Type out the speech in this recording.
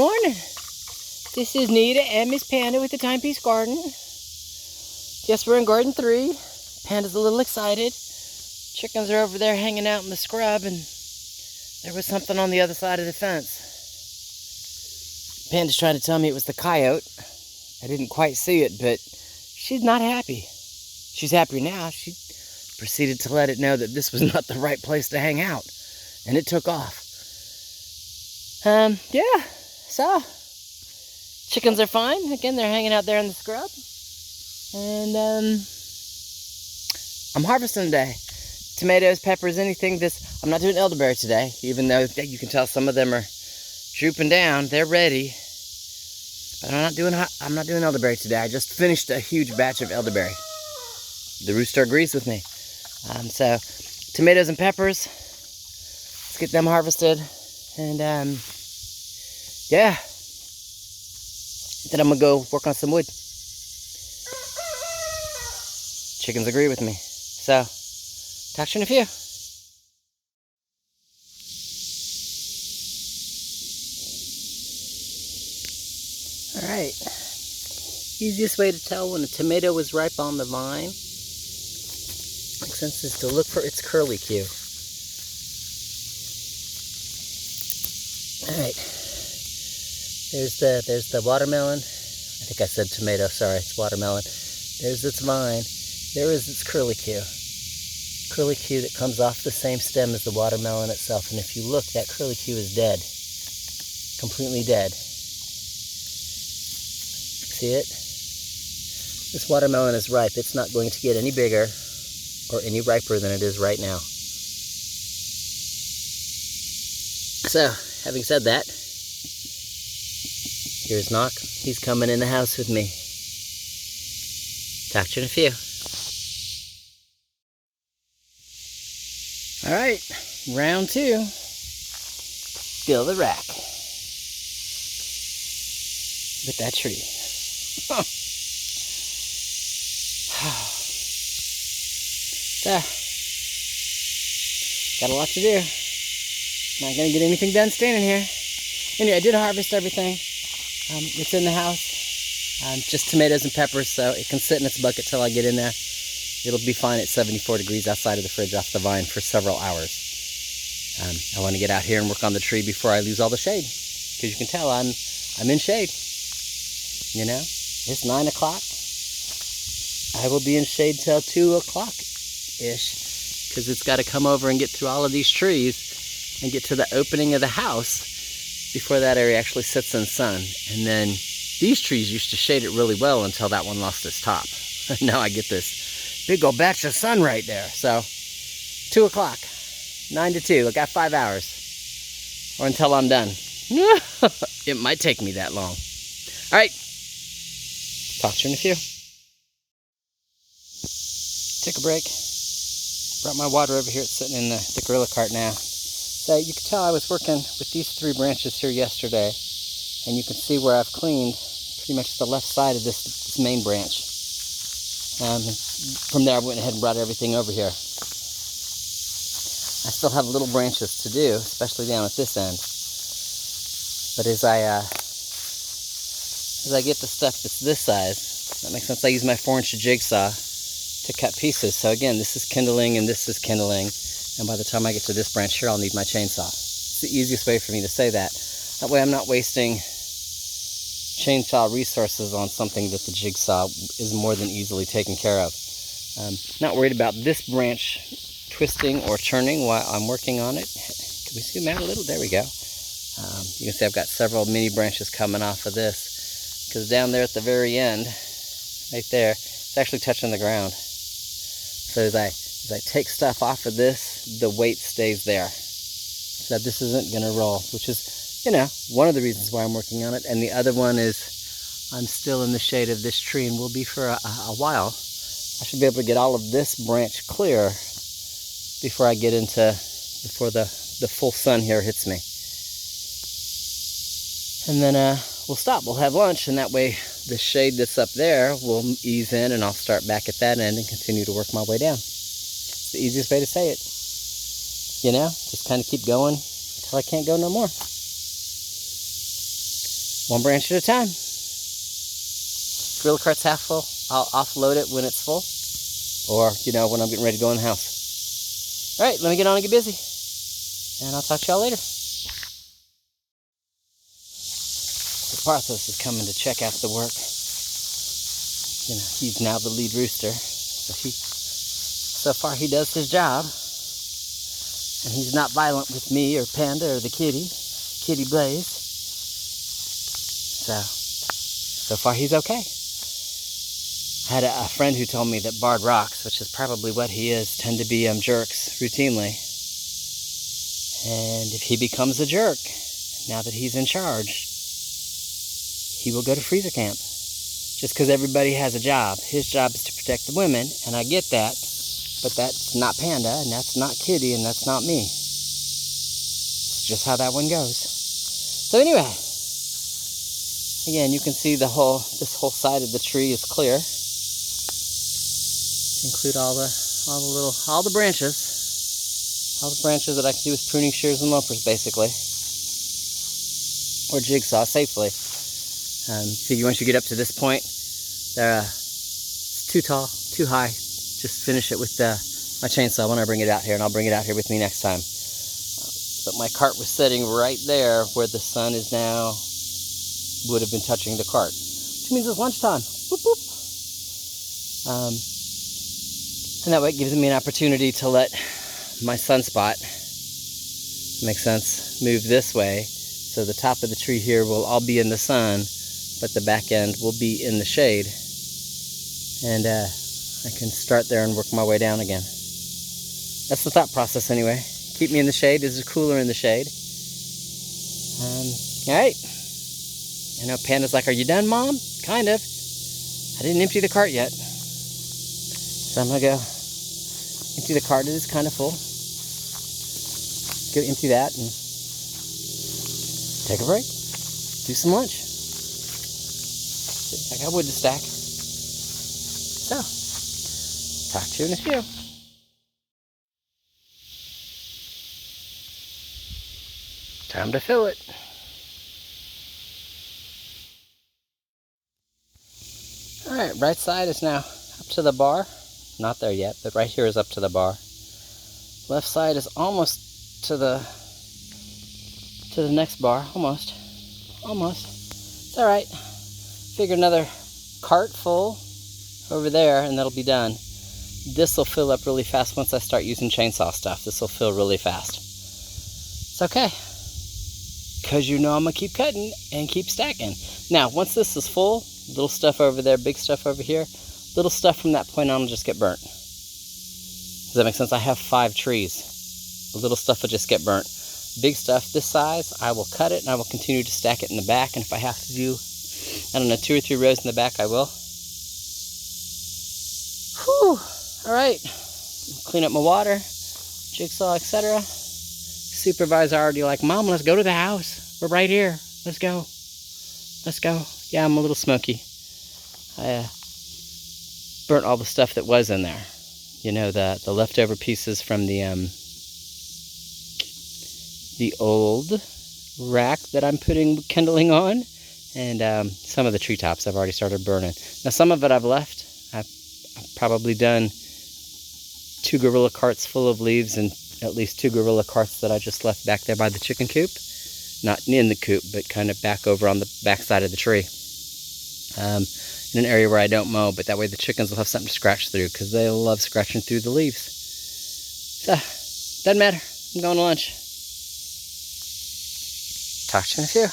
Morning. This is Nita and Miss Panda with the Timepiece Garden. Yes, we're in Garden 3. Panda's a little excited. Chickens are over there hanging out in the scrub, and there was something on the other side of the fence. Panda's trying to tell me it was the coyote. I didn't quite see it, but she's not happy. She's happier now. She proceeded to let it know that this was not the right place to hang out, and it took off. Yeah, so chickens are fine. Again, they're hanging out there in the scrub. And I'm harvesting today. Tomatoes, peppers, anything. I'm not doing elderberry today, even though you can tell some of them are drooping down. They're ready. But I'm not doing elderberry today. I just finished a huge batch of elderberry. The rooster agrees with me. So tomatoes and peppers. Let's get them harvested. And yeah. Then I'm gonna go work on some wood. Chickens agree with me. So, talk to you in a few. Alright. Easiest way to tell when a tomato is ripe on the vine, makes sense, is to look for its curlicue. Alright. There's the watermelon. I think I said tomato, sorry, it's watermelon. There's its vine. There is its curlicue. Curlicue that comes off the same stem as the watermelon itself. And if you look, that curlicue is dead. Completely dead. See it? This watermelon is ripe. It's not going to get any bigger or any riper than it is right now. So, having said that, here's Knock. He's coming in the house with me. Talk to you in a few. Alright, round 2. Fill the rack. With that tree. Huh. So, got a lot to do. Not gonna get anything done standing here. Anyway, I did harvest everything. It's in the house. Just tomatoes and peppers, so it can sit in its bucket till I get in there. It'll be fine at 74 degrees outside of the fridge off the vine for several hours. I want to get out here and work on the tree before I lose all the shade. Because you can tell I'm in shade. You know, it's 9 o'clock. I will be in shade till 2 o'clock-ish. Because it's got to come over and get through all of these trees and get to the opening of the house before that area actually sits in sun. And then these trees used to shade it really well until that one lost its top. Now I get this big old batch of sun right there. So 2 o'clock, 9 to 2. I got 5 hours, or until I'm done. It might take me that long. All right, talk to you in a few. Take a break. Brought my water over here. It's sitting in the gorilla cart now. So you can tell I was working with these 3 branches here yesterday, and you can see where I've cleaned pretty much the left side of this main branch. From there I went ahead and brought everything over here. I still have little branches to do, especially down at this end. But as I get the stuff that's this size, that makes sense, I use my 4-inch jigsaw to cut pieces. So again, this is kindling and this is kindling. And by the time I get to this branch here, I'll need my chainsaw. It's the easiest way for me to say that. That way I'm not wasting chainsaw resources on something that the jigsaw is more than easily taken care of. Not worried about this branch twisting or turning while I'm working on it. Can we zoom out a little? There we go. You can see I've got several mini branches coming off of this, because down there at the very end, right there, it's actually touching the ground. So as I take stuff off of this, the weight stays there. So this isn't going to roll, which is, you know, one of the reasons why I'm working on it. And the other one is I'm still in the shade of this tree and will be for a while. I should be able to get all of this branch clear before I get into, before the full sun here hits me. And then we'll stop, we'll have lunch, and that way the shade that's up there will ease in, and I'll start back at that end and continue to work my way down. It's the easiest way to say it. You know, just kind of keep going until I can't go no more. one branch at a time. Gorilla cart's half full. I'll offload it when it's full, or when I'm getting ready to go in the house. All right, let me get on and get busy, and I'll talk to y'all later. So Parthos is coming to check out the work. He's now the lead rooster, so far he does his job, and he's not violent with me or Panda or the kitty Blaze. So far he's okay. I had a friend who told me that barred rocks, which is probably what he is, tend to be jerks routinely. And if he becomes a jerk, now that he's in charge, he will go to freezer camp. Just because everybody has a job. His job is to protect the women, and I get that. But that's not Panda, and that's not Kitty, and that's not me. It's just how that one goes. So anyway, again, you can see this whole side of the tree is clear. Include all the branches. All the branches that I can do with pruning shears and loppers, basically. Or jigsaw safely. See, once you get up to this point, it's too tall, too high. Just finish it with my chainsaw when I bring it out here, and I'll bring it out here with me next time. But my cart was sitting right there where the sun is now, would have been touching the cart. Which means it's lunchtime. Boop, boop. And that way it gives me an opportunity to let my sunspot, makes sense, move this way. So the top of the tree here will all be in the sun, but the back end will be in the shade. And I can start there and work my way down again. That's the thought process anyway. Keep me in the shade. This is cooler in the shade. Alright. I know Panda's like, are you done, Mom? Kind of. I didn't empty the cart yet. So I'm going to go empty the cart. It is kind of full. Go empty that and take a break. Do some lunch. I got wood to stack. So, talk to you in a few. Time to fill it. Alright, right side is now up to the bar. Not there yet, but right here is up to the bar. Left side is almost to the next bar. Almost. It's alright. Figure another cart full over there and that'll be done. This will fill up really fast once I start using chainsaw stuff. This will fill really fast. It's okay. Because I'm going to keep cutting and keep stacking. Now, once this is full, little stuff over there, big stuff over here, little stuff from that point on will just get burnt. Does that make sense? I have 5 trees. The little stuff will just get burnt. Big stuff this size, I will cut it and I will continue to stack it in the back. And if I have to do, 2 or 3 rows in the back, I will. Whew. Alright. Clean up my water, jigsaw, etc. Supervisor already like, Mom, let's go to the house. We're right here. Let's go. Yeah, I'm a little smoky. I burnt all the stuff that was in there. The leftover pieces from the old rack that I'm putting kindling on, and some of the treetops I've already started burning. Now some of it I've left. I've probably done 2 gorilla carts full of leaves and at least 2 gorilla carts that I just left back there by the chicken coop. Not in the coop, but kind of back over on the back side of the tree. In an area where I don't mow, but that way the chickens will have something to scratch through, because they love scratching through the leaves. So, doesn't matter. I'm going to lunch. Talk to you in a few.